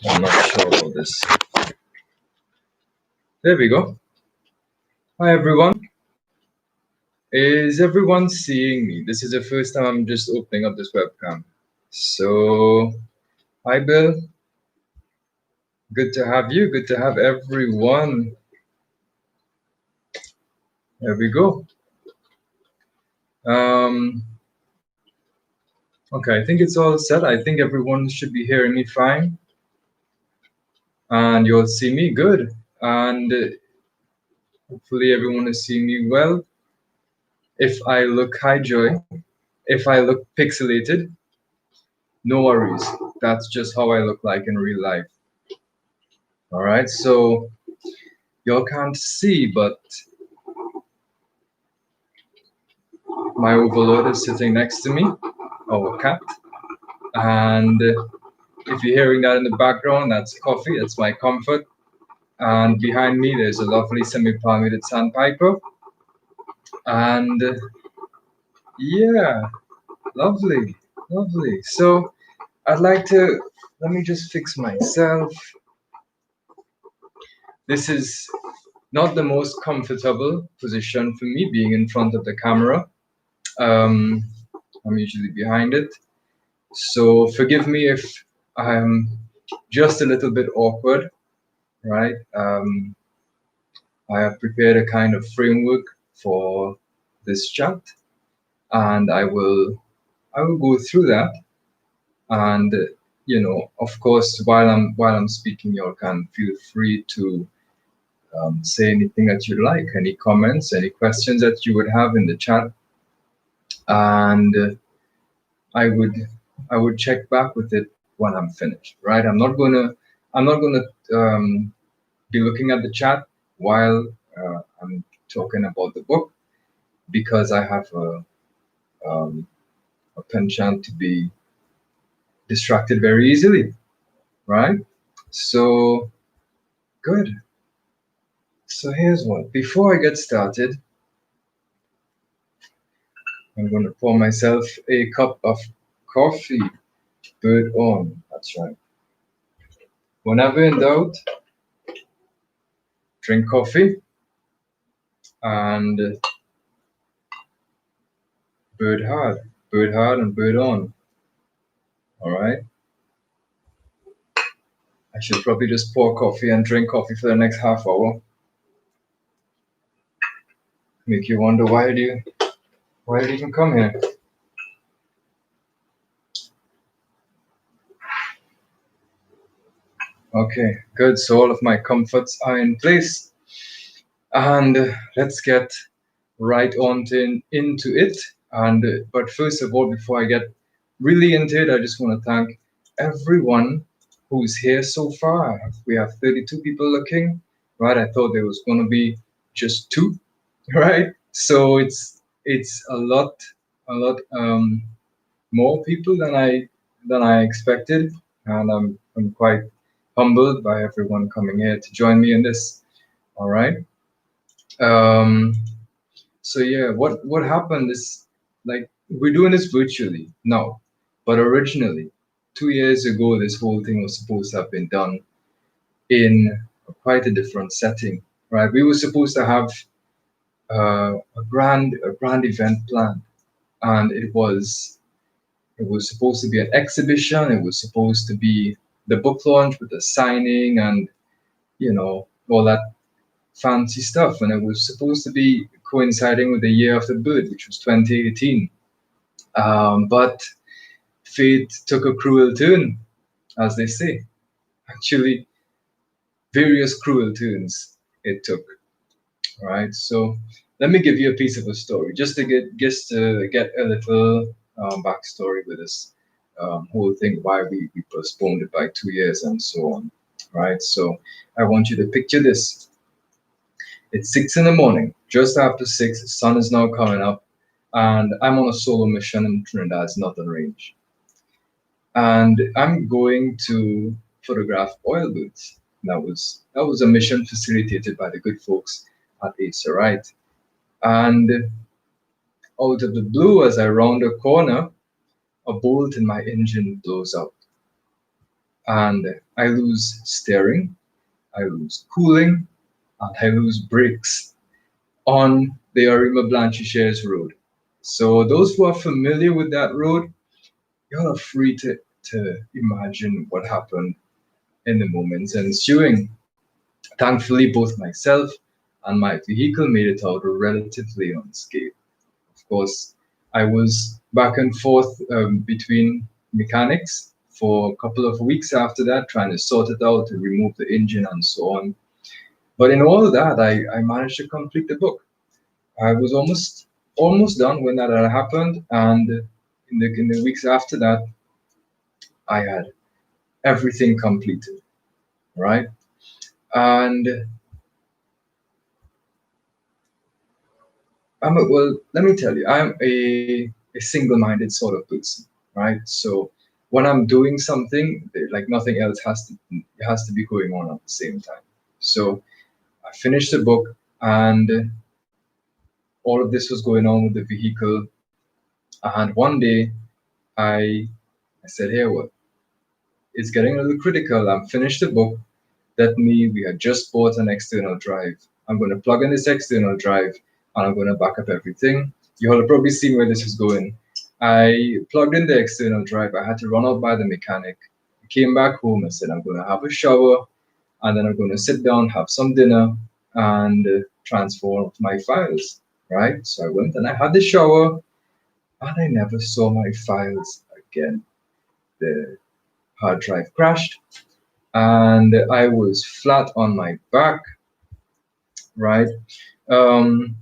I'm not sure about this. There we go. Hi everyone. Is everyone seeing me? This is the first time I'm just opening up this webcam. So, hi Bill. Good to have you. Good to have everyone. There we go. Okay, I think it's all set. I think everyone should be hearing me fine. And you'll see me good. And hopefully everyone is seeing me well. If I look high joy, if I look pixelated, no worries. That's just how I look like in real life. All right, so y'all can't see, but my overlord is sitting next to me, our cat. And if you're hearing that in the background, that's coffee, that's my comfort. And behind me, there's a lovely semi-palmated sandpiper. And yeah, lovely, lovely. So I'd like to, let me just fix myself. This is not the most comfortable position for me, being in front of the camera. I'm usually behind it. So forgive me if I'm just a little bit awkward, right? I have prepared a kind of framework for this chat, and I will go through that. And of course, while I'm speaking, you all can feel free to say anything that you like, any comments, any questions that you would have in the chat, and I would check back with it when I'm finished. Right? I'm not gonna be looking at the chat while I'm talking about the book, because I have a penchant to be distracted very easily. Right? So good. So here's what. Before I get started, I'm going to pour myself a cup of coffee. Bird on. That's right. Whenever in doubt, drink coffee and bird hard. Bird hard and bird on. All right. I should probably just pour coffee and drink coffee for the next half hour. Make you wonder why did you even come here? Okay, good. So all of my comforts are in place, and let's get right on into it. And but first of all, before I get really into it, I just want to thank everyone who's here so far. We have 32 people looking, right? I thought there was going to be just two, right? So it's a lot more people than I expected, and I'm quite humbled by everyone coming here to join me in this. All right. Um, so yeah, what happened is, like, we're doing this virtually now, but originally 2 years ago this whole thing was supposed to have been done in quite a different setting, right? We were supposed to have a grand event planned, and it was supposed to be an exhibition. It was supposed to be the book launch with the signing and all that fancy stuff, and it was supposed to be coinciding with the year of the bird, which was 2018. But fate took a cruel turn, as they say. Actually, various cruel turns it took. Right. So let me give you a piece of a story, just to get a little backstory with this whole thing, why we postponed it by 2 years and so on. Right. So I want you to picture this. It's 6 in the morning, just after 6. The sun is now coming up, and I'm on a solo mission in Trinidad's northern range. And I'm going to photograph oil booths. That was a mission facilitated by the good folks at Acer, right? And out of the blue, as I round a corner, a bolt in my engine blows out. And I lose steering, I lose cooling, and I lose brakes on the Arima Blanchisseuse road. So those who are familiar with that road, you're free to imagine what happened in the moments ensuing. Thankfully, both myself and my vehicle made it out relatively unscathed. Of course, I was back and forth between mechanics for a couple of weeks after that, trying to sort it out, to remove the engine and so on. But in all of that, I managed to complete the book. I was almost done when that had happened, and in the weeks after that, I had everything completed, right? And let me tell you, I'm a single-minded sort of person, right? So when I'm doing something, like nothing else has to be going on at the same time. So I finished the book, and all of this was going on with the vehicle. And one day, I I said, "Hey, what? It's getting a little critical. I'm finished the book. That me, we had just bought an external drive. I'm going to plug in this external drive, and I'm going to back up everything. You all have probably seen where this is going. I plugged in the external drive. I had to run out by the mechanic. I came back home. I said, I'm going to have a shower, and then I'm going to sit down, have some dinner, and transfer my files. Right? So I went and I had the shower, and I never saw my files again. The hard drive crashed, and I was flat on my back, right? Um,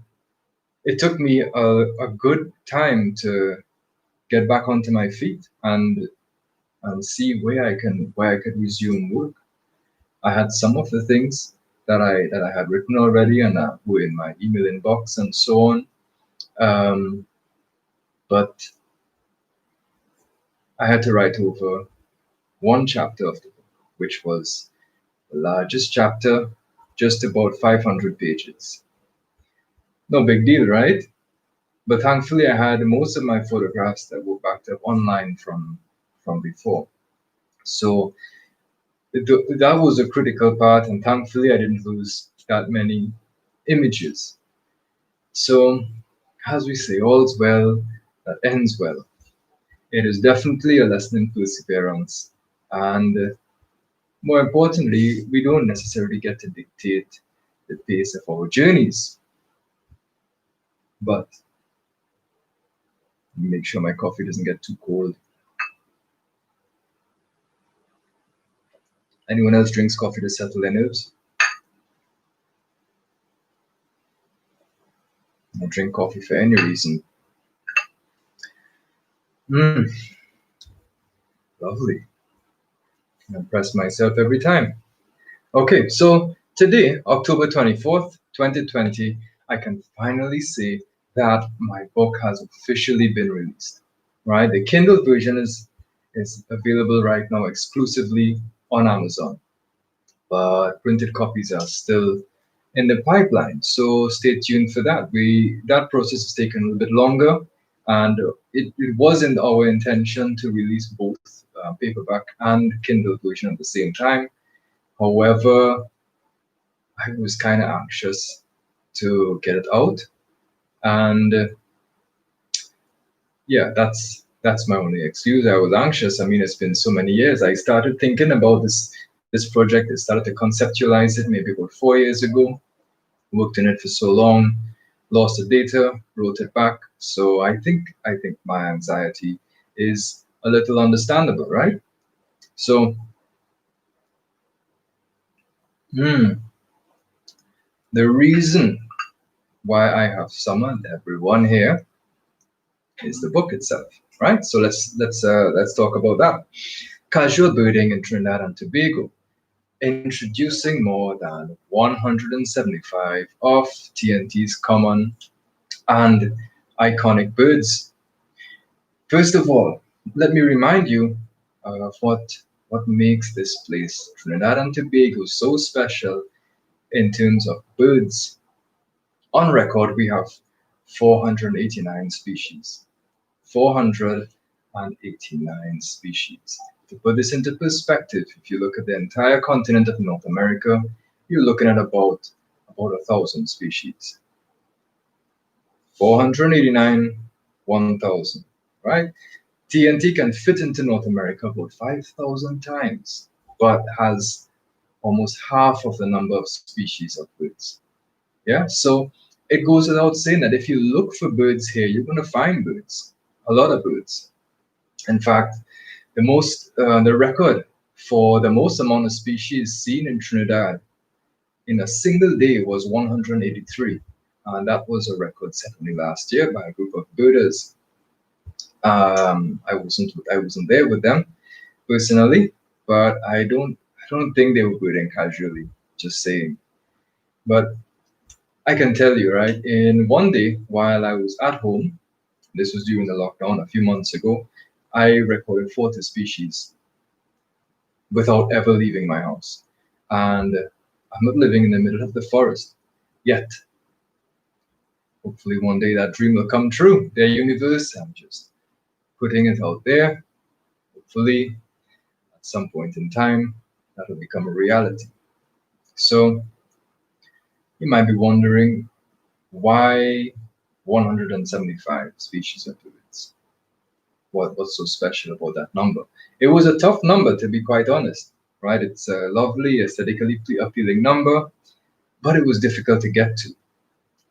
it took me a good time to get back onto my feet and see where I could resume work. I had some of the things that I had written already and were in my email inbox and so on. Um, but I had to write over one chapter of the book, which was the largest chapter, just about 500 pages. No big deal, right? But thankfully, I had most of my photographs that were backed up online from before. So that was a critical part, and thankfully, I didn't lose that many images. So, as we say, all's well that ends well. It is definitely a lesson in perseverance, and more importantly, we don't necessarily get to dictate the pace of our journeys, but make sure my coffee doesn't get too cold. Anyone else drinks coffee to settle their nerves? I drink coffee for any reason. Mm, lovely. I impress myself every time. Okay, so today, October 24th, 2020, I can finally say that my book has officially been released. Right? The Kindle version is available right now exclusively on Amazon, but printed copies are still in the pipeline. So stay tuned for that. That process has taken a little bit longer, and it wasn't our intention to release both paperback and Kindle version at the same time. However, I was kind of anxious to get it out, and yeah, that's my only excuse. I was anxious. I mean, it's been so many years. I started thinking about this project. I started to conceptualize it maybe about 4 years ago. Worked in it for so long, lost the data, wrote it back. So I think my anxiety is a little understandable, right? So, hmm, the reason why I have summoned everyone here is the book itself, right? So let's talk about that. Casual birding in Trinidad and Tobago, introducing more than 175 of TNT's common and iconic birds. First of all, let me remind you of what makes this place, Trinidad and Tobago, so special in terms of birds. On record, we have 489 species. 489 species. To put this into perspective, if you look at the entire continent of North America, you're looking at about 1,000 species. 489, 1,000, right? TNT can fit into North America about 5,000 times, but has almost half of the number of species of birds. Yeah, so it goes without saying that if you look for birds here, you're going to find birds, a lot of birds. In fact, the record for the most amount of species seen in Trinidad in a single day was 183, and that was a record set only last year by a group of birders. I wasn't there with them personally, but I don't think they were birding casually. Just saying. But I can tell you, right? In one day, while I was at home, this was during the lockdown a few months ago, I recorded 40 species without ever leaving my house. And I'm not living in the middle of the forest yet. Hopefully, one day that dream will come true. Their universe, I'm just putting it out there. Hopefully, at some point in time, that will become a reality. So, you might be wondering why 175 species of birds? What's so special about that number? It was a tough number, to be quite honest, right? It's a lovely, aesthetically appealing number, but it was difficult to get to.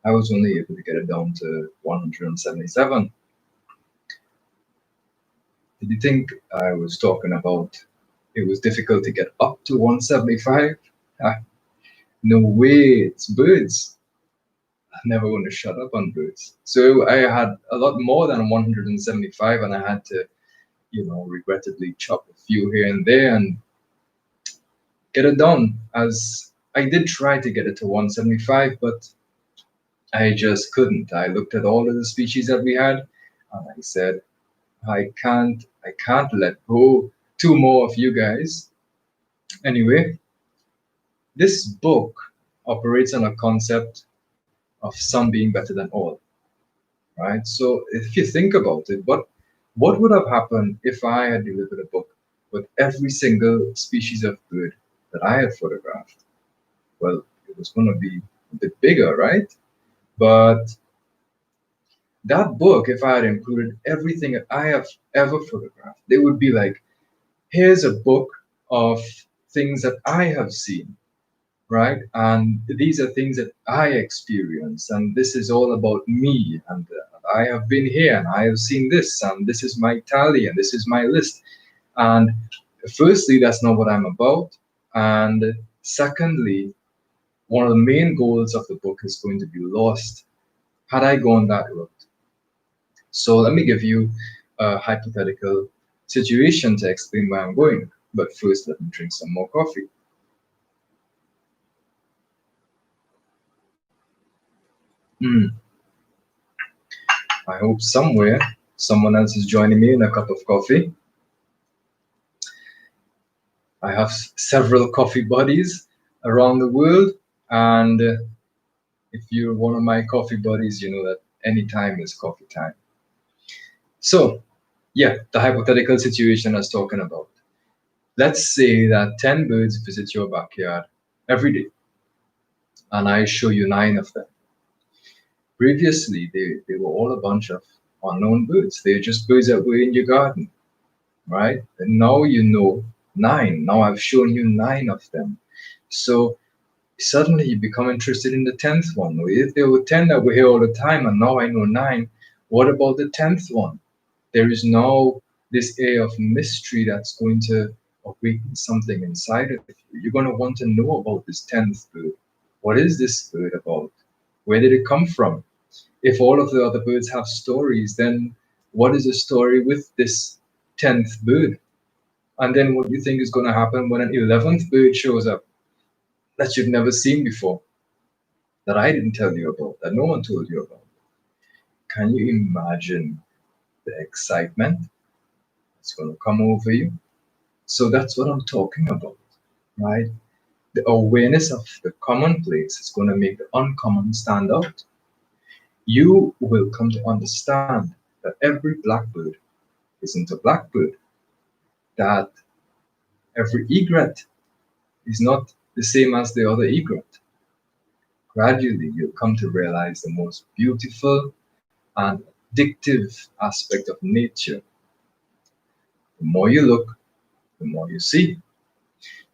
I was only able to get it down to 177. Did you think I was talking about it was difficult to get up to 175? Ah, no way, it's birds. I'm never going to shut up on birds. So I had a lot more than 175, and I had to, regrettably chop a few here and there and get it done. As I did try to get it to 175, but I just couldn't. I looked at all of the species that we had, and I said, I can't let go two more of you guys. Anyway, this book operates on a concept of some being better than all, right? So if you think about it, what would have happened if I had delivered a book with every single species of bird that I had photographed? Well, it was going to be a bit bigger, right? But that book, if I had included everything that I have ever photographed, they would be like, here's a book of things that I have seen, right? And these are things that I experience, and this is all about me. And I have been here, and I have seen this, and this is my tally, and this is my list. And firstly, that's not what I'm about. And secondly, one of the main goals of the book is going to be lost had I gone that route. So let me give you a hypothetical situation to explain where I'm going. But first, let me drink some more coffee. Hmm. I hope somewhere someone else is joining me in a cup of coffee. I have several coffee buddies around the world, and if you're one of my coffee buddies, you know that any time is coffee time. So, yeah, the hypothetical situation I was talking about. Let's say that 10 birds visit your backyard every day, and I show you 9 of them. Previously, they were all a bunch of unknown birds. They're just birds that were in your garden, right? And now you know 9. Now I've shown you 9 of them. So suddenly you become interested in the 10th one. If there were 10 that were here all the time and now I know 9, what about the 10th one? There is now this air of mystery that's going to awaken something inside of you. You're going to want to know about this 10th bird. What is this bird about? Where did it come from? If all of the other birds have stories, then what is the story with this 10th bird? And then what do you think is going to happen when an 11th bird shows up that you've never seen before, that I didn't tell you about, that no one told you about? Can you imagine the excitement that's going to come over you? So that's what I'm talking about, right? The awareness of the commonplace is going to make the uncommon stand out. You will come to understand that every blackbird isn't a blackbird, that Every egret is not the same as the other egret. Gradually, you'll come to realize the most beautiful and addictive aspect of nature. The more you look, the more you see.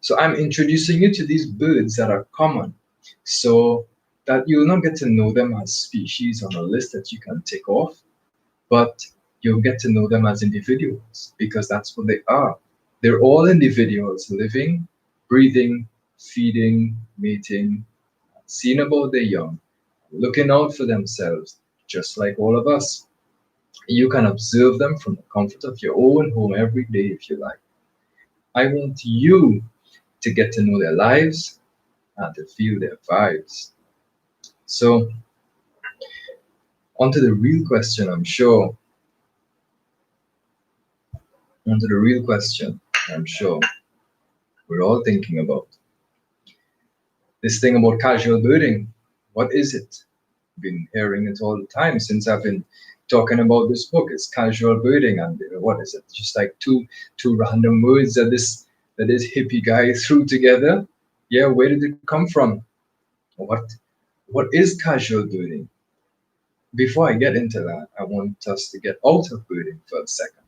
So I'm introducing you to these birds that are common so that you'll not get to know them as species on a list that you can tick off, but you'll get to know them as individuals because that's what they are. They're all individuals living, breathing, feeding, mating, seeing about their young, looking out for themselves, just like all of us. You can observe them from the comfort of your own home every day if you like. I want you to get to know their lives and to feel their vibes. So, onto the real question, I'm sure. Onto the real question, I'm sure we're all thinking about this thing about casual birding. What is it? Been hearing it all the time since I've been talking about this book. It's casual birding, and what is it? Just like two random words that this hippie guy threw together. Yeah, where did it come from? What what is casual birding? Before I get into that, I want us to get out of birding for a second.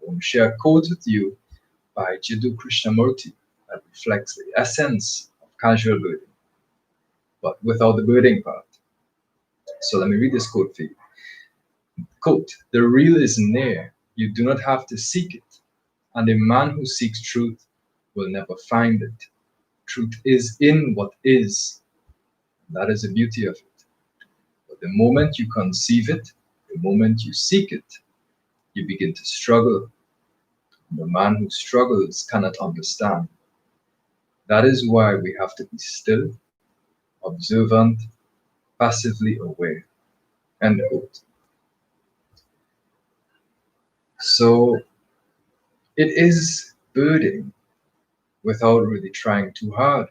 I want to share a quote with you by Jiddu Krishnamurti that reflects the essence of casual birding, but without the birding part. So let me read this quote for you. Quote, "The real is near. You do not have to seek it. And a man who seeks truth will never find it. Truth is in what is. That is the beauty of it. But the moment you conceive it, the moment you seek it, you begin to struggle. The man who struggles cannot understand. That is why we have to be still, observant, passively aware." End quote. So it is birding without really trying too hard.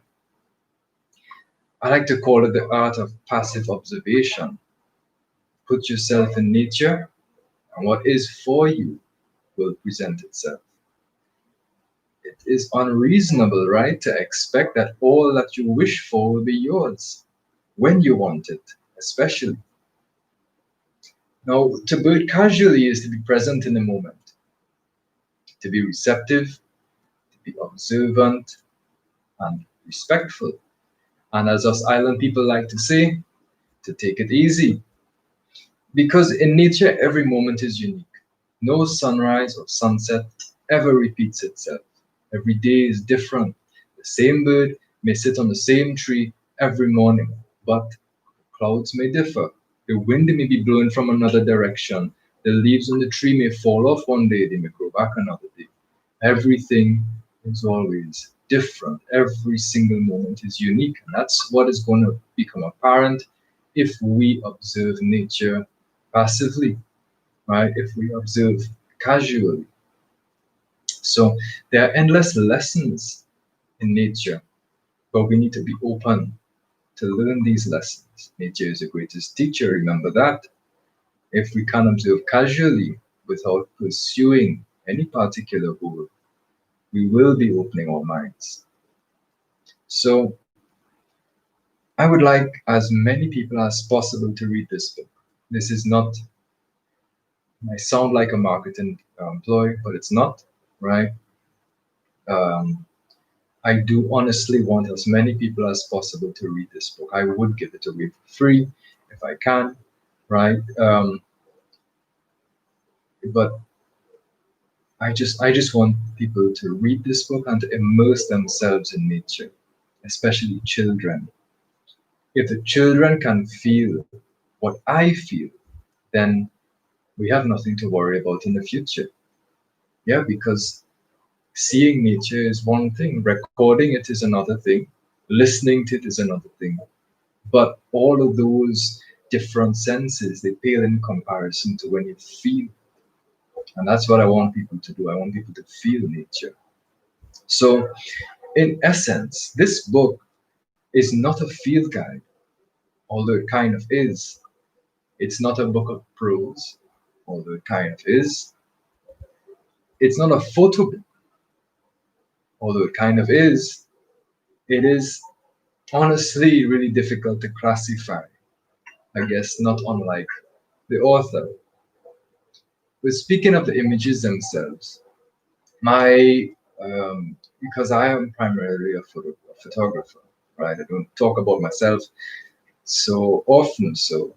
I like to call it the art of passive observation. Put yourself in nature, and what is for you will present itself. It is unreasonable, right, to expect that all that you wish for will be yours when you want it, especially. Now, to bird casually is to be present in the moment, to be receptive, to be observant, and respectful. And as us island people like to say, to take it easy. Because in nature, every moment is unique. No sunrise or sunset ever repeats itself. Every day is different. The same bird may sit on the same tree every morning, but clouds may differ. The wind may be blowing from another direction. The leaves on the tree may fall off one day, they may grow back another day. Everything is always different. Every single moment is unique. And that's what is going to become apparent if we observe nature passively, right? If we observe casually. So there are endless lessons in nature, but we need to be open to learn these lessons. Nature is the greatest teacher, remember that. If we can observe casually without pursuing any particular goal, we will be opening our minds. So I would like as many people as possible to read this book. This is not, I sound like a marketing ploy, but it's not, right? Um, I do honestly want as many people as possible to read this book. I would give it away for free if I can, right? But I just want people to read this book and to immerse themselves in nature, especially children. If the children can feel what I feel, then we have nothing to worry about in the future. Yeah, because seeing nature is one thing, recording it is another thing, listening to it is another thing. But all of those different senses, they pale in comparison to when you feel. And that's what I want people to do. I want people to feel nature. So, in essence, this book is not a field guide, although it kind of is. It's not a book of prose, although it kind of is. It's not a photo book, although it kind of is, it is honestly really difficult to classify. I guess not unlike the author. But speaking of the images themselves, my because I am primarily a photographer, right? I don't talk about myself so often. So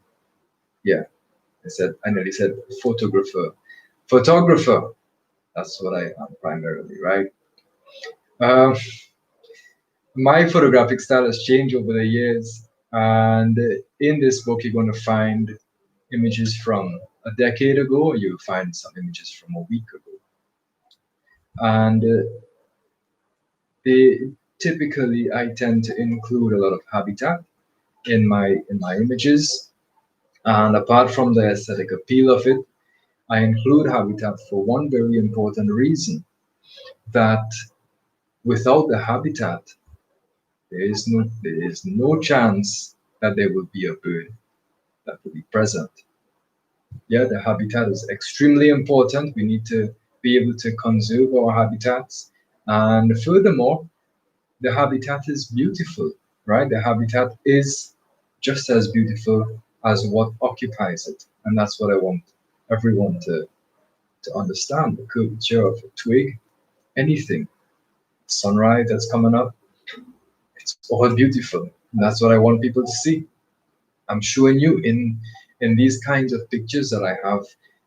yeah, I nearly said photographer. Photographer, that's what I am primarily, right? Um, my photographic style has changed over the years, and in this book, you're going to find images from a decade ago. You'll find some images from a week ago, and they typically I tend to include a lot of habitat in my images. And apart from the aesthetic appeal of it, I include habitat for one very important reason that without the habitat, there is no chance that there will be a bird that will be present. Yeah, the habitat is extremely important. We need to be able to conserve our habitats. And furthermore, the habitat is beautiful, right? The habitat is just as beautiful as what occupies it. And that's what I want everyone to understand. The curvature of a twig, anything, sunrise that's coming up, it's all beautiful. And that's what I want people to see. I'm showing you in these kinds of pictures that I have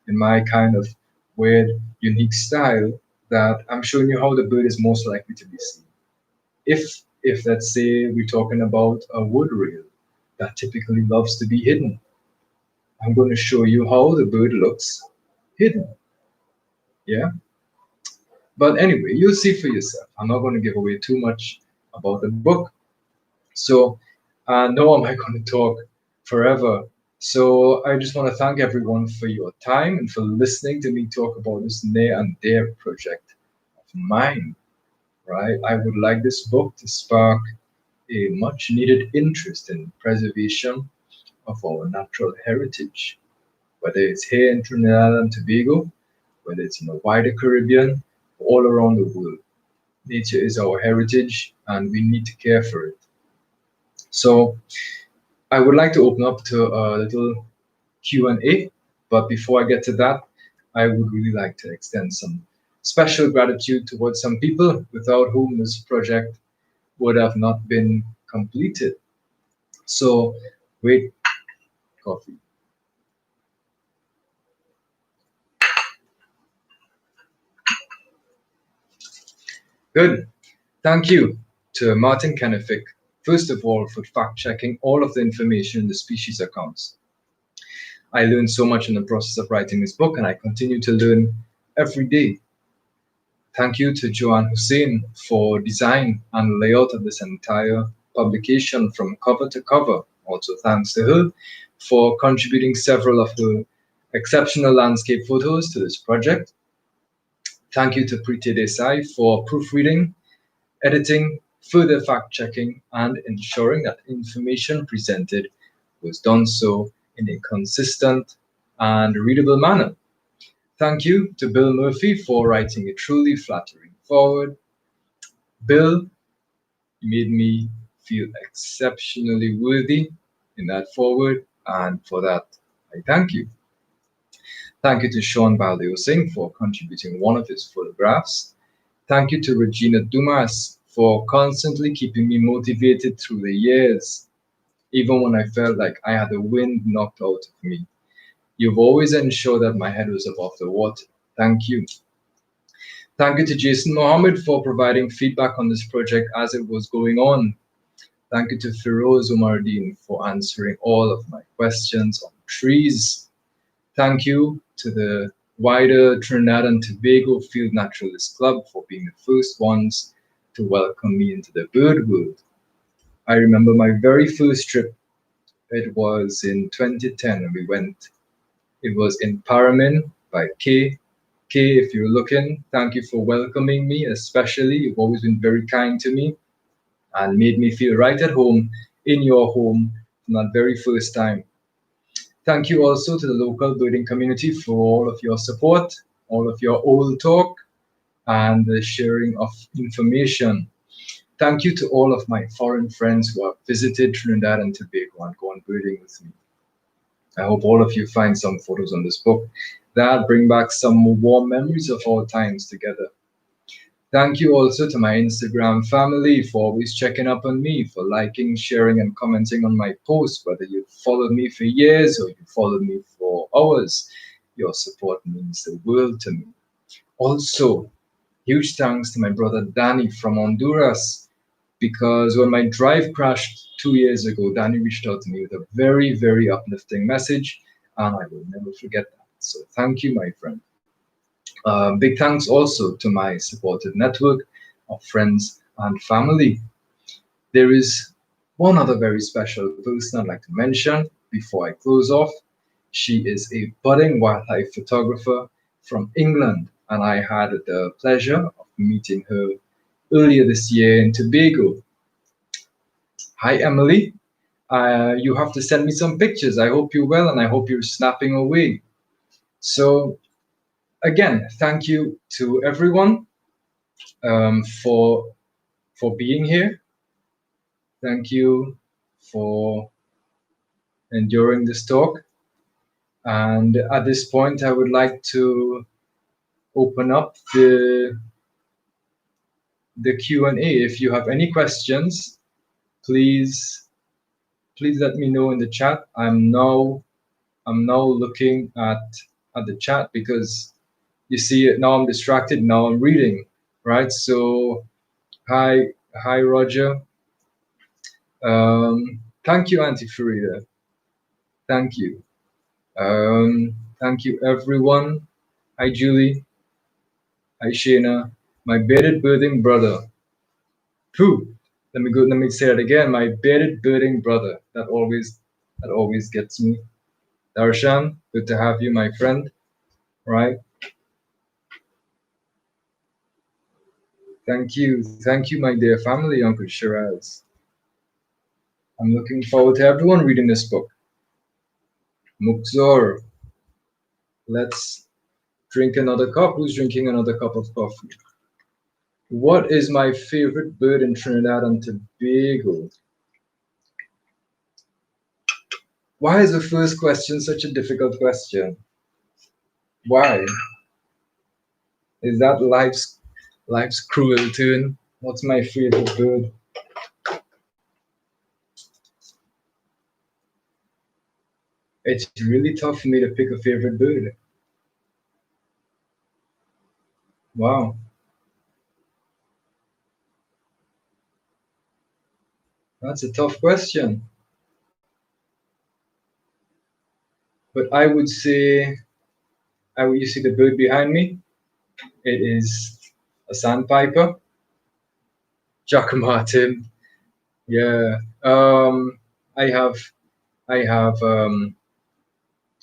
in my kind of weird, unique style that I'm showing you how the bird is most likely to be seen. If let's say we're talking about a wood rail that typically loves to be hidden, I'm going to show you how the bird looks hidden. Yeah. But anyway, you'll see for yourself. I'm not going to give away too much about the book. So, no, am I going to talk forever? So, I just want to thank everyone for your time and for listening to me talk about this near and dear project of mine, right? I would like this book to spark a much needed interest in preservation of our natural heritage, whether it's here in Trinidad and Tobago, whether it's in the wider Caribbean, all around the world. Nature is our heritage and we need to care for it. So I would like to open up to a little Q&A, but before I get to that, I would really like to extend some special gratitude towards some people without whom this project would have not been completed. So, wait, coffee. Good. Thank you to Martin Kennefic, first of all, for fact checking all of the information in the species accounts. I learned so much in the process of writing this book, and I continue to learn every day. Thank you to Joanne Hussein for design and layout of this entire publication from cover to cover. Also thanks to her for contributing several of her exceptional landscape photos to this project. Thank you to Preeti Desai for proofreading, editing, further fact checking, and ensuring that information presented was done so in a consistent and readable manner. Thank you to Bill Murphy for writing a truly flattering forward. Bill, you made me feel exceptionally worthy in that forward, and for that, I thank you. Thank you to Sean Baldeo Singh for contributing one of his photographs. Thank you to Regina Dumas for constantly keeping me motivated through the years, even when I felt like I had the wind knocked out of me. You've always ensured that my head was above the water. Thank you. Thank you to Jason Mohammed for providing feedback on this project as it was going on. Thank you to Firoz Umardeen for answering all of my questions on trees. Thank you to the wider Trinidad and Tobago Field Naturalist Club for being the first ones to welcome me into the bird world. I remember my very first trip. It was in 2010 and we went. It was in Paramin by Kay. Kay, if you're looking, thank you for welcoming me, especially. You've always been very kind to me and made me feel right at home in your home from that very first time. Thank you also to the local birding community for all of your support, all of your old talk, and the sharing of information. Thank you to all of my foreign friends who have visited Trinidad and Tobago and gone birding with me. I hope all of you find some photos on this book that bring back some warm memories of our times together. Thank you also to my Instagram family for always checking up on me, for liking, sharing, and commenting on my posts, whether you've followed me for years or you followed me for hours. Your support means the world to me. Also, huge thanks to my brother Danny from Honduras, because when my drive crashed 2 years ago, Danny reached out to me with a very, very uplifting message, and I will never forget that. So thank you, my friend. Big thanks also to my supportive network of friends and family. There is one other very special person I'd like to mention before I close off. She is a budding wildlife photographer from England, and I had the pleasure of meeting her earlier this year in Tobago. Hi, Emily. You have to send me some pictures. I hope you're well and I hope you're snapping away. So, again, thank you to everyone for being here. Thank you for enduring this talk. And at this point, I would like to open up the Q&A. If you have any questions, please please let me know in the chat. I'm now looking at the chat because you see it now. I'm distracted. Now I'm reading, right? So hi Roger. Thank you, Auntie Farida. Thank you. Thank you, everyone. Hi, Julie. Hi, Shayna. My bearded birthing brother. Pooh. Let me say that again. My bearded birthing brother. That always gets me. Darshan, good to have you, my friend. Right. Thank you, my dear family, Uncle Shiraz. I'm looking forward to everyone reading this book. Mukzor, let's drink another cup. Who's drinking another cup of coffee? What is my favorite bird in Trinidad and Tobago? Why is the first question such a difficult question? Why? Is that life's cruel tune? What's my favorite bird? It's really tough for me to pick a favorite bird. Wow. That's a tough question. But I would say, you see the bird behind me? It is a sandpiper. Jack Martin. Yeah. I have, I have,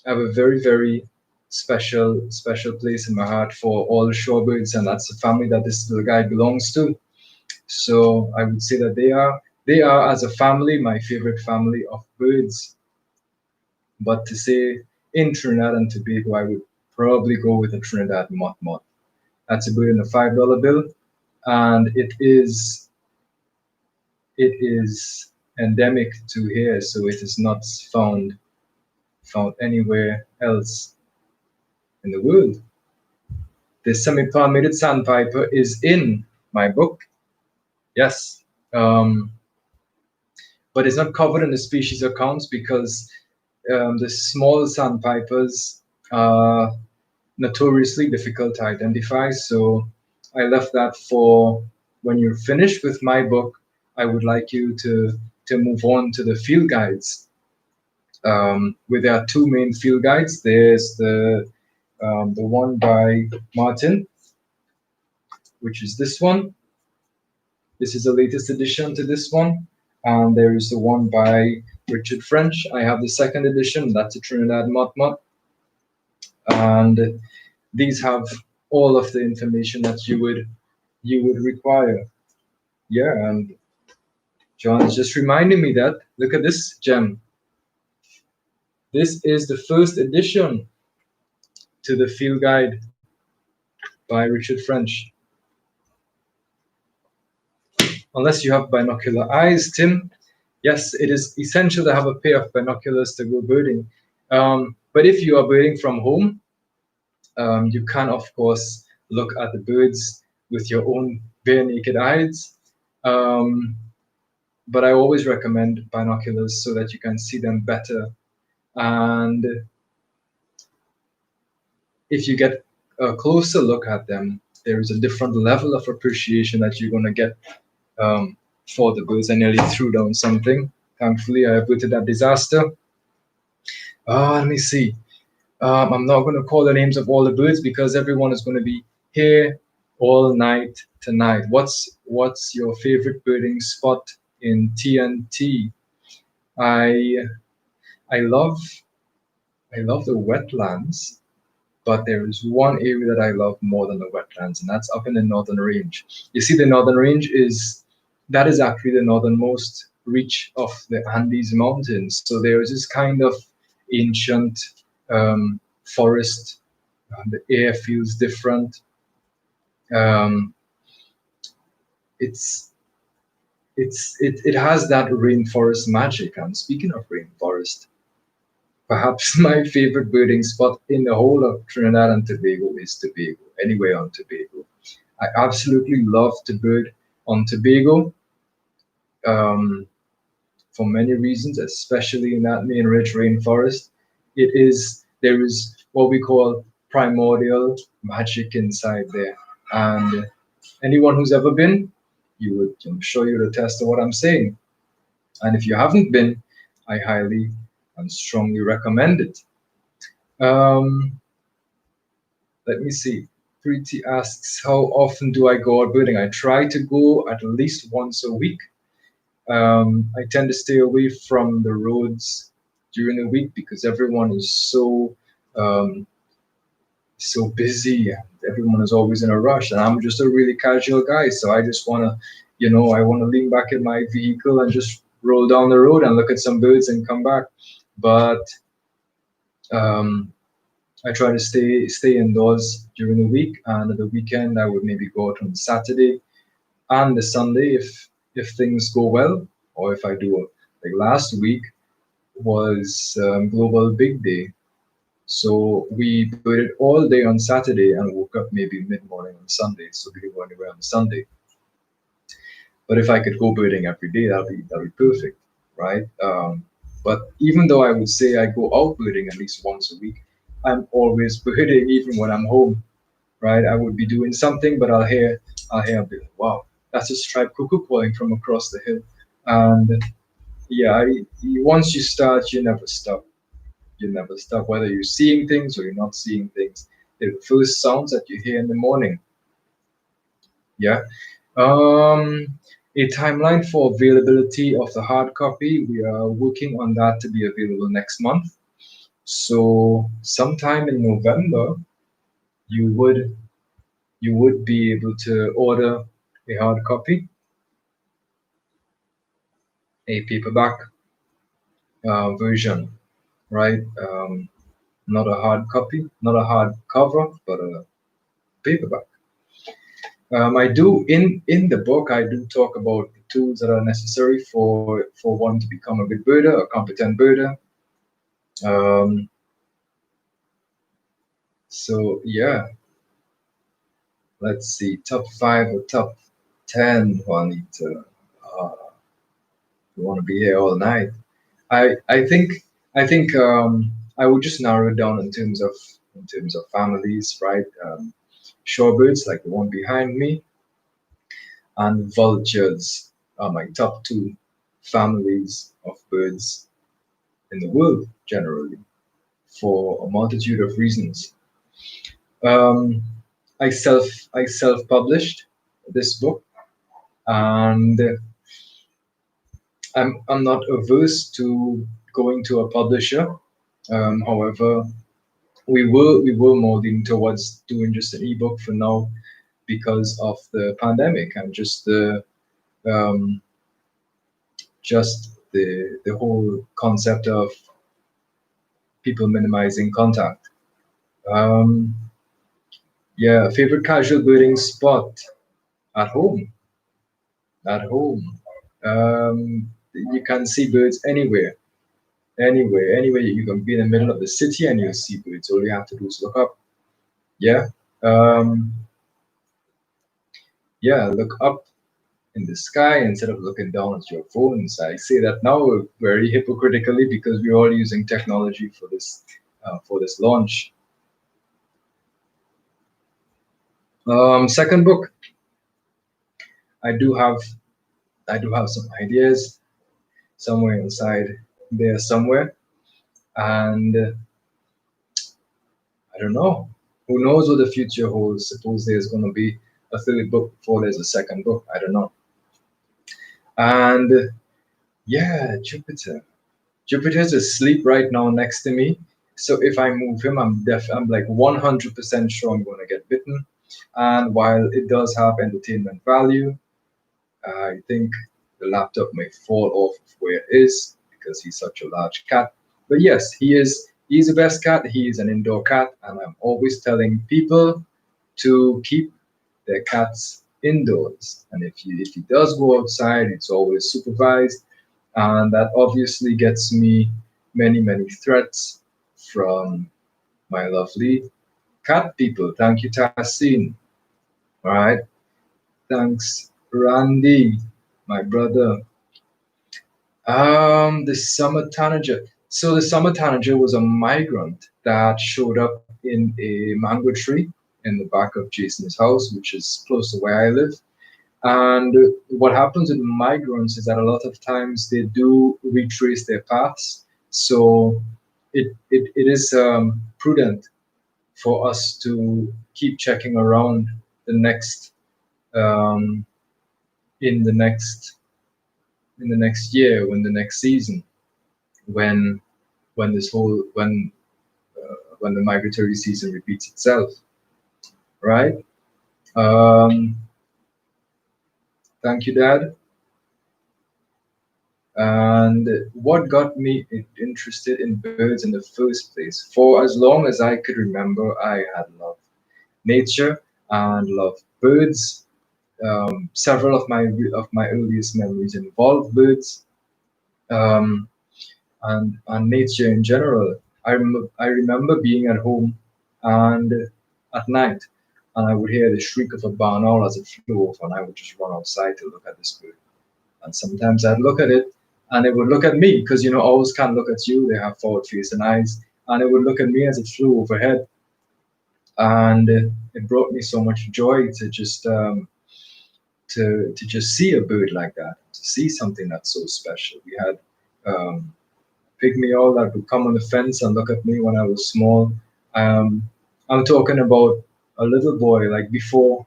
I have a very, very special place in my heart for all the shorebirds, and that's the family that this little guy belongs to. So I would say that they are as a family my favorite family of birds. But to say in Trinidad and Tobago, I would probably go with a Trinidad moth. That's a bird in a $5 bill, and it is endemic to here, so it is not found anywhere else in the world. The semi-palmated sandpiper is in my book, yes, but it's not covered in the species accounts because the small sandpipers are notoriously difficult to identify. So I left that for when you're finished with my book. I would like you to move on to the field guides. Where there are two main field guides. There's the one by Martin, which is this one. This is the latest addition to this one. And there is the one by Richard French. I have the second edition. That's a Trinidad Mott. And these have all of the information that you would require. Yeah, and John is just reminding me that look at this gem. This is the first edition to the field guide by Richard French. unless you have binocular eyes, Tim. Yes, it is essential to have a pair of binoculars to go birding. But if you are birding from home, you can, of course, look at the birds with your own bare naked eyes. Um, but I always recommend binoculars so that you can see them better. And if you get a closer look at them, there is a different level of appreciation that you're going to get for the birds. I nearly threw down something. Thankfully, I averted that disaster. Let me see. I'm not going to call the names of all the birds because everyone is going to be here all night tonight. What's your favorite birding spot in TNT? I I love I love the wetlands, but there is one area that I love more than the wetlands, and that's up in the northern range. You see, the northern range is actually the northernmost reach of the Andes Mountains. So there is this kind of ancient forest. The air feels different. Um, it's it has that rainforest magic. And speaking of rainforest, perhaps my favorite birding spot in the whole of Trinidad and Tobago is Tobago, anywhere on Tobago. I absolutely love to bird on Tobago um, for many reasons, especially in that main rich rainforest. There is what we call primordial magic inside there. And anyone who's ever been, I'm sure you'll attest to what I'm saying. And if you haven't been, I highly and strongly recommend it. Um, Let me see. Preeti asks, how often do I go out birding? I try to go at least once a week. I tend to stay away from the roads during the week because everyone is um, so busy and everyone is always in a rush. And I'm just a really casual guy, so I just wanna, I wanna lean back in my vehicle and just roll down the road and look at some birds and come back. But um, I try to stay indoors during the week, and the weekend I would maybe go out on Saturday and the Sunday if things go well, or if I do like last week was Global Big Day, so we birded all day on Saturday and woke up maybe mid morning on Sunday, so we didn't go anywhere on Sunday. But if I could go birding every day, that'd be perfect, right? But even though I would say I go out birding at least once a week, I'm always birding even when I'm home, right? I would be doing something, but I'll be like, wow, that's a striped cuckoo calling from across the hill. And yeah, once you start, you never stop. You never stop, whether you're seeing things or you're not seeing things. They're the first sounds that you hear in the morning. Yeah. Um, a timeline for availability of the hard copy. We are working on that to be available next month. So sometime in November, you would you would be able to order a hard copy, a paperback version, right? Not a hard copy, not a hard cover, but a paperback. I do in the book. I do talk about the tools that are necessary for one to become a good birder, a competent birder. Um, so yeah, let's see, top five or top 10, Juanita. Uh, you want to be here all night? I think I would just narrow it down in terms of families, right? Shorebirds like the one behind me, and vultures are my top two families of birds in the world generally for a multitude of reasons. Um, I self published this book, and I'm not averse to going to a publisher. However, we were more leaning towards doing just an ebook for now because of the pandemic and um, just the whole concept of people minimizing contact. Um, yeah, favorite casual birding spot at home. At home, you can see birds anywhere, anywhere, anywhere. You can be in the middle of the city and you'll see birds. All you have to do is look up. Yeah, um, yeah, look up in the sky instead of looking down at your phones. I say that now very hypocritically because we're all using technology for this launch. Second book, I do have I do have some ideas somewhere inside there somewhere, and I don't know. Who knows what the future holds? Suppose there's going to be a third book before there's a second book. I don't know. And yeah, Jupiter. Jupiter's asleep right now next to me. So if I move him, I'm like 100% sure I'm going to get bitten. And while it does have entertainment value, I think the laptop may fall off of where it is because he's such a large cat. But yes, he's the best cat. He is an indoor cat, and I'm always telling people to keep their cats indoors. And if he does go outside, it's always supervised, and that obviously gets me many threats from my lovely cat people. Thank you, Tassin. All right, thanks, Randy, my brother. The summer tanager. So the summer tanager was a migrant that showed up in a mango tree in the back of Jason's house, which is close to where I live. And what happens with migrants is that a lot of times they do retrace their paths. So it is prudent for us to keep checking around the next um, in the next in the next year, when the next season, when when this whole when the migratory season repeats itself, right? Um, Thank you, Dad. And what got me interested in birds in the first place? For as long as I could remember, I had loved nature and loved birds. Several of my earliest memories involve birds. Um, and nature in general. I remember being at home and at night, and I would hear the shriek of a barn owl as it flew over, and I would just run outside to look at this bird. And sometimes I'd look at it, and it would look at me because owls can't look at you; they have forward-facing eyes, and it would look at me as it flew overhead, and it brought me so much joy to just see a bird like that, to see something that's so special. We had um, pygmy owl that would come on the fence and look at me when I was small. Um, I'm talking about a little boy, like before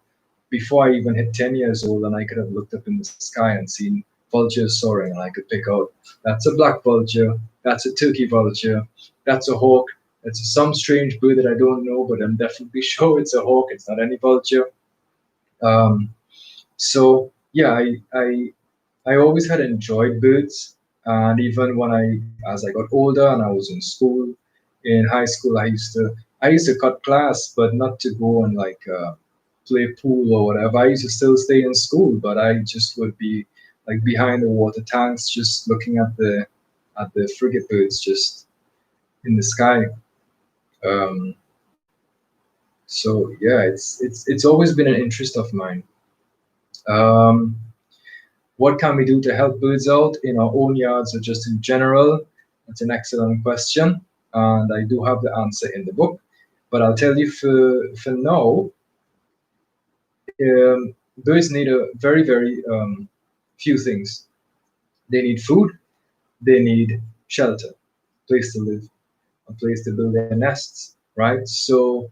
I even hit 10 years old, and I could have looked up in the sky and seen vultures soaring, and I could pick out that's a black vulture, that's a turkey vulture, that's a hawk, it's some strange bird that I don't know, but I'm definitely sure it's a hawk. It's not any vulture. Um, so yeah, I always had enjoyed birds, and even as I got older and I was in school, in high school, I used to cut class, but not to go and like play pool or whatever. I used to still stay in school, but I just would be like behind the water tanks, just looking at the frigate birds just in the sky. Um, so yeah, it's always been an interest of mine. Um, What can we do to help birds out in our own yards or just in general? That's an excellent question, and I do have the answer in the book. But I'll tell you for now, birds need a very few things. They need food, they need shelter, place to live, a place to build their nests, right? So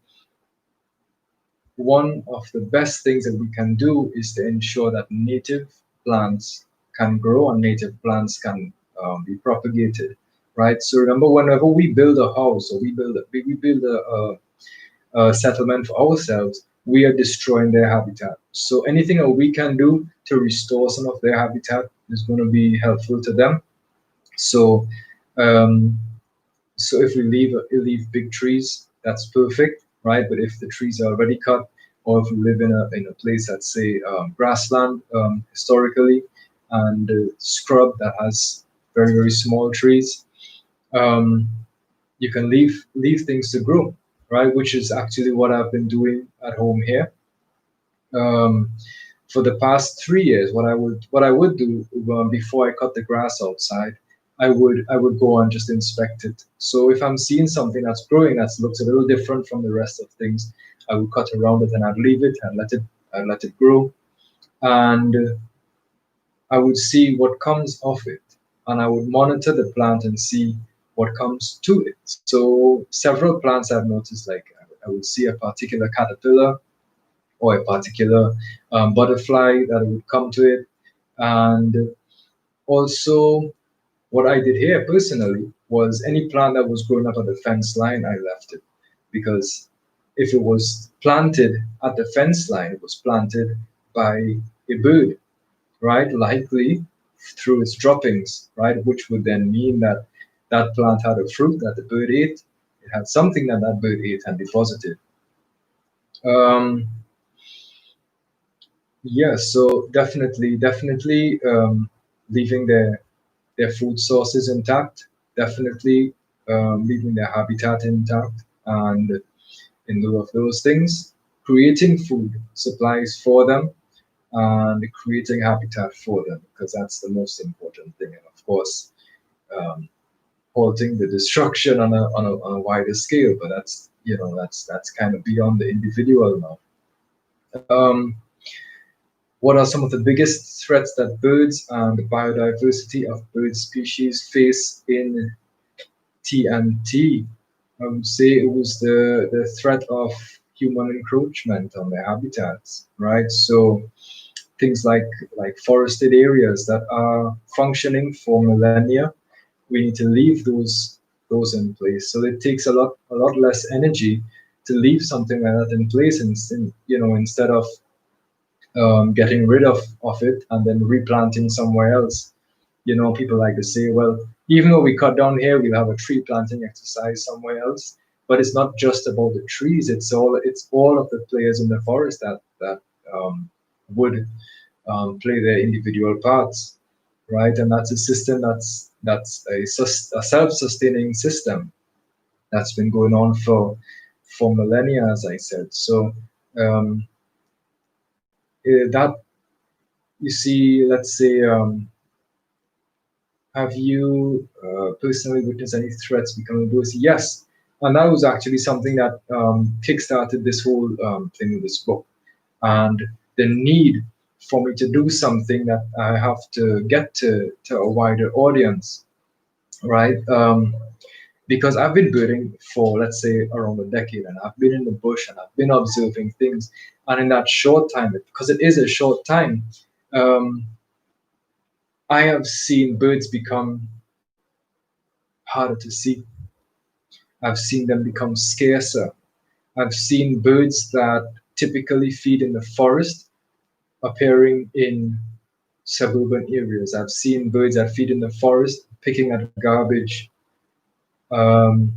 one of the best things that we can do is to ensure that native plants can grow and native plants can be propagated, right? So remember, whenever we build a house or we build a settlement for ourselves, we are destroying their habitat. So anything that we can do to restore some of their habitat is going to be helpful to them. So um, so if we leave big trees, that's perfect, right? But if the trees are already cut, or if you live in a place that's say grassland historically, and scrub that has very small trees, um, you can leave things to grow, right? Which is actually what I've been doing at home here. Um, for the past 3 years, what I would do before I cut the grass outside, I would go and just inspect it. So if I'm seeing something that's growing that looks a little different from the rest of things, I would cut around it and I'd leave it and let it grow, and I would see what comes of it, and I would monitor the plant and see what comes to it. So several plants I've noticed, like I would see a particular caterpillar or a particular butterfly that would come to it. And also, what I did here personally was any plant that was growing up at the fence line, I left it. Because if it was planted at the fence line, it was planted by a bird, right? Likely through its droppings, right? Which would then mean that that plant had a fruit that the bird ate. It had something that that bird ate and deposited. Um, Yeah, so definitely leaving their food sources intact, definitely leaving their habitat intact, and in lieu of those things, creating food supplies for them and creating habitat for them, because that's the most important thing. And of course, um, halting the destruction on a wider scale, but that's kind of beyond the individual now. Um, What are some of the biggest threats that birds and the biodiversity of bird species face in TNT? I would say it was the threat of human encroachment on their habitats, right? So things like forested areas that are functioning for millennia, we need to leave those in place. So it takes a lot less energy to leave something like that in place, and instead of getting rid of it and then replanting somewhere else. People like to say, well, even though we cut down here, we'll have a tree planting exercise somewhere else. But it's not just about the trees; it's all of the players in the forest that would play their individual parts, right? And that's a system that's a self-sustaining system that's been going on for millennia, as I said. So um, that you see, let's say, have you personally witnessed any threats becoming worse? Yes, and that was actually something that kickstarted this whole thing with this book, and the need for me to do something that I have to get to a wider audience, right? Because I've been birding for, let's say, around a decade, and I've been in the bush and I've been observing things, and in that short time, because it is a short time. Um, I have seen birds become harder to see. I've seen them become scarcer. I've seen birds that typically feed in the forest appearing in suburban areas. I've seen birds that feed in the forest picking at garbage. Um,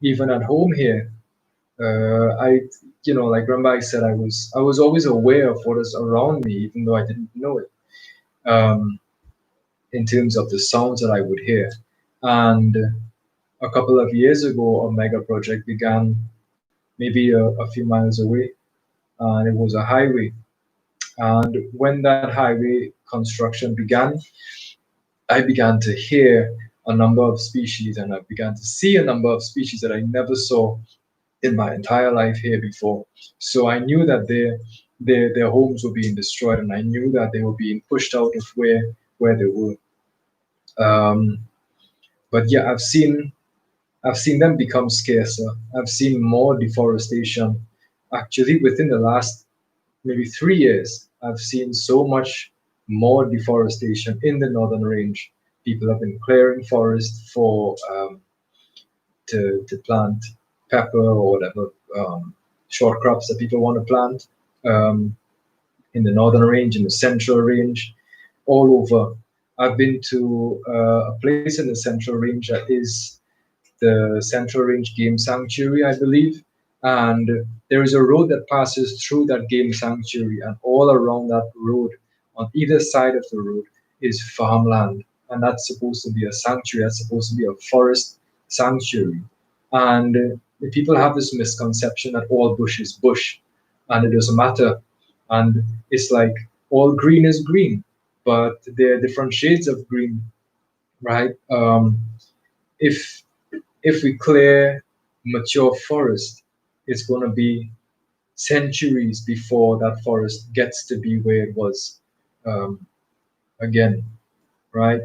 Even at home here, like Rambai said, I was always aware of what is around me, even though I didn't know it. Um, in terms of the sounds that I would hear, and a couple of years ago, a mega project began maybe a few miles away, and it was a highway. And when that highway construction began, I began to hear a number of species, and I began to see a number of species that I never saw in my entire life here before. So I knew that their homes were being destroyed, and I knew that they were being pushed out of where they were. Um, but yeah, I've seen them become scarcer. I've seen more deforestation. Actually, within the last maybe 3 years, I've seen so much more deforestation in the northern range. People have been clearing forest for to plant pepper or whatever short crops that people want to plant um, in the northern range, in the central range, all over. I've been to a place in the central range that is the Central Range Game Sanctuary, I believe, and there is a road that passes through that game sanctuary, and all around that road, on either side of the road, is farmland, and that's supposed to be a sanctuary. That's supposed to be a forest sanctuary, and the people have this misconception that all bush is bush, and it doesn't matter, and it's like all green is green, but there are different shades of green, right? If if we clear mature forest, it's going to be centuries before that forest gets to be where it was um, again, right?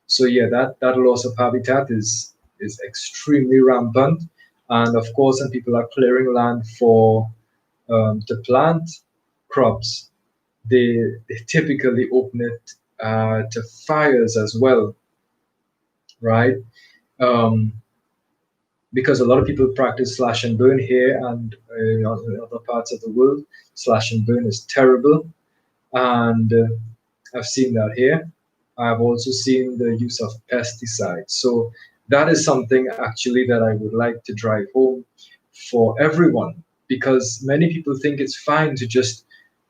So yeah, that loss of habitat is extremely rampant, and of course, when people are clearing land for to plant crops, they typically open it to fires as well, right? Um, because a lot of people practice slash and burn here, and in other parts of the world, slash and burn is terrible, and I've seen that here. I've also seen the use of pesticides. So that is something actually that I would like to drive home for everyone, because many people think it's fine to just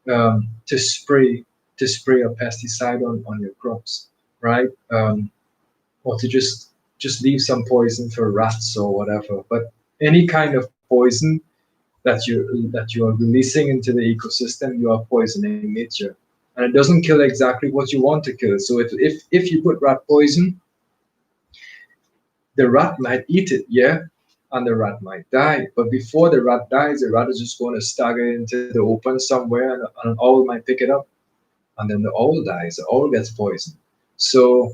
to spray a pesticide on your crops, right? Or to just leave some poison for rats or whatever. But any kind of poison that you are releasing into the ecosystem, you are poisoning nature, and it doesn't kill exactly what you want to kill. So if you put rat poison, the rat might eat it, yeah, and the rat might die. But before the rat dies, the rat is just going to stagger into the open somewhere, and an owl might pick it up, and then the owl dies. The owl gets poisoned. So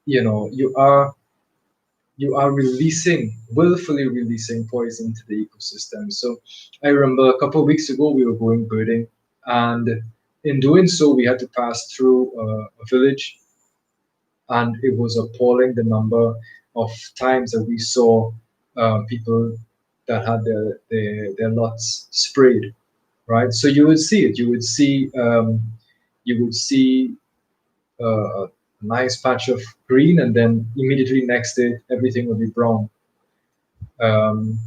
you are releasing, willfully releasing poison to the ecosystem. So I remember a couple of weeks ago we were going birding, and in doing so we had to pass through a village, and it was appalling the number of times that we saw people that had their lots sprayed. Right, so you would see it. You would see a nice patch of green, and then immediately next day everything would be brown. Um,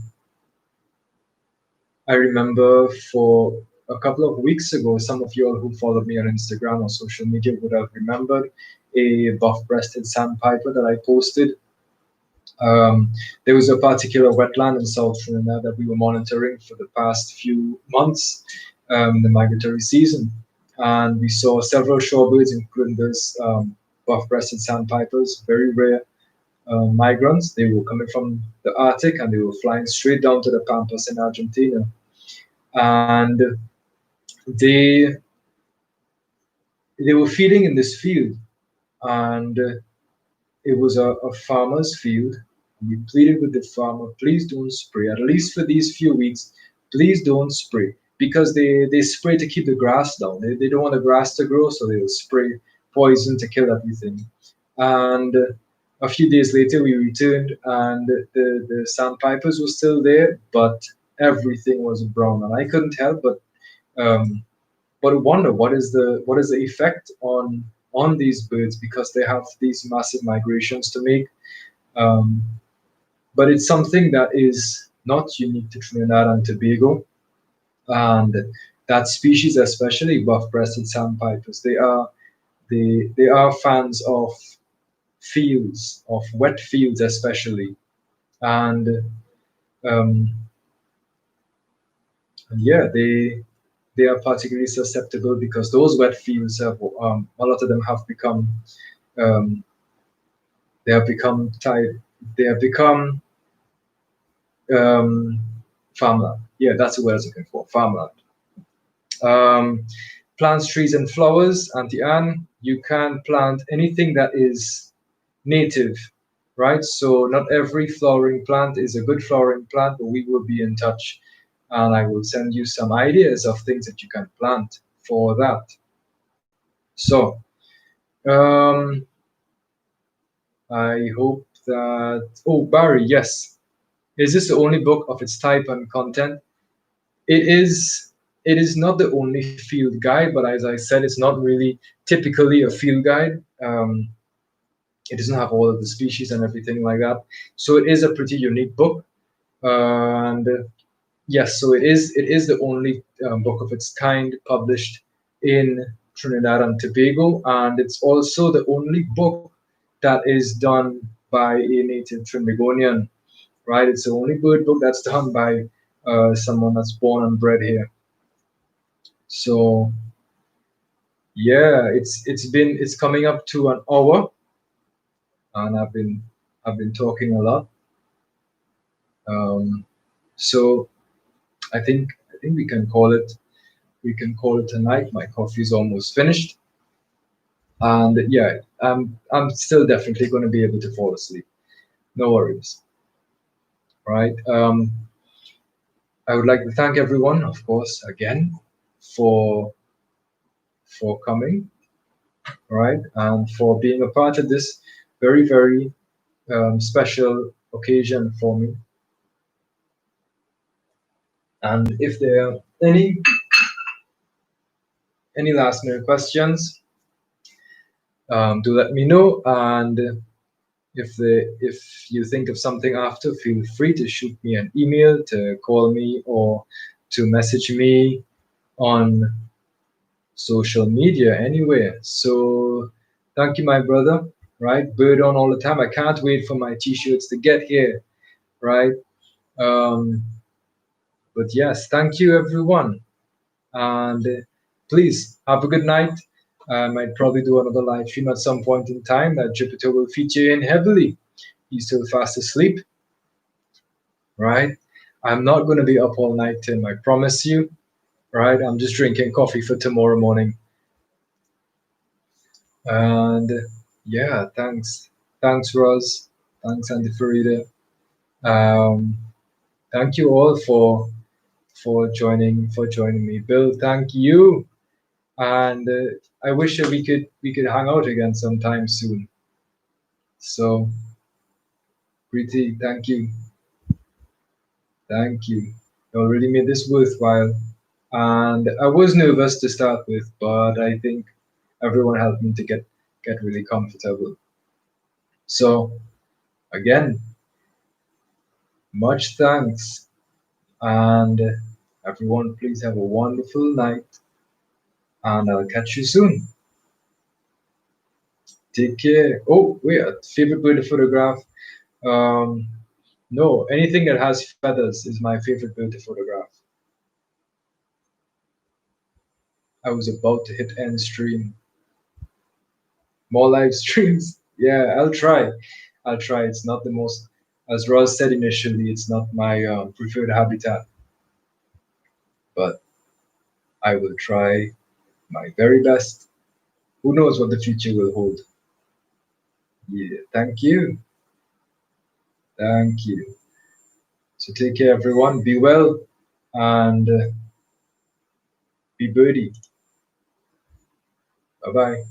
I remember for a couple of weeks ago, some of you all who followed me on Instagram or social media would have remembered a buff-breasted sandpiper that I posted. There was a particular wetland in South Trinidad that we were monitoring for the past few months, the migratory season, and we saw several shorebirds, including those buff-breasted sandpipers, very rare migrants. They were coming from the Arctic, and they were flying straight down to the Pampas in Argentina. And they they were feeding in this field, and it was a farmer's field. We pleaded with the farmer, please don't spray, at least for these few weeks, please don't spray. Because they spray to keep the grass down. They don't want the grass to grow, so they will spray poison to kill everything. And a few days later, we returned, and the sandpipers were still there, but everything was brown. And I couldn't help um, but wonder what is the effect on these birds, because they have these massive migrations to make. Um, but it's something that is not unique to Trinidad and Tobago, and that species, especially buff-breasted sandpipers, they are fans of fields, of wet fields especially, and um, yeah, they are particularly susceptible because those wet fields have a lot of them have become um, they have become tied they have become um, farmland. Yeah, that's the word I was looking for, farmland. Um, Plants, trees, and flowers, Auntie Anne, you can plant anything that is native, right? So not every flowering plant is a good flowering plant, but we will be in touch, and I will send you some ideas of things that you can plant for that. So um, I hope that. Oh, Barry, yes. Is this the only book of its type and content? It is. It is not the only field guide, but as I said, it's not really typically a field guide. It doesn't have all of the species and everything like that. So it is a pretty unique book. And yes, so it is the only book of its kind published in Trinidad and Tobago, and it's also the only book that is done by a native Trinbagonian, right? It's the only bird book that's done by someone that's born and bred here. So yeah, it's coming up to an hour, and I've been talking a lot. Um, so I think we can call it a night. My coffee is almost finished, and yeah, I'm still definitely going to be able to fall asleep. No worries, right? I would like to thank everyone, of course, again for coming, right, and for being a part of this very very special occasion for me. And if there are any last minute questions, do let me know. And if you think of something after, feel free to shoot me an email, to call me, or to message me on social media anywhere. So thank you, my brother. Right, bird on all the time. I can't wait for my t-shirts to get here. Right. Um, but yes, thank you, everyone. And please have a good night. I might probably do another live stream at some point in time that Jupiter will feature in heavily. He's still fast asleep, right? I'm not going to be up all night, Tim. I promise you, right? I'm just drinking coffee for tomorrow morning. And yeah, thanks, Roz. Thanks, Auntie Farida. Um, thank you all for joining me, Bill. Thank you. And I wish that we could hang out again sometime soon. So, Preeti, thank you. You already made this worthwhile. And I was nervous to start with, but I think everyone helped me to get really comfortable. So, again, much thanks, and everyone, please have a wonderful night, and I'll catch you soon. Take care. Oh, wait, a favorite bird to photograph. Um, no, anything that has feathers is my favorite bird to photograph. I was about to hit end stream. More live streams. Yeah, I'll try. I'll try. It's not the most, as Ross said initially, it's not my preferred habitat, but I will try my very best. Who knows what the future will hold? Yeah, thank you. Thank you. So take care, everyone. Be well and be birdie. Bye bye.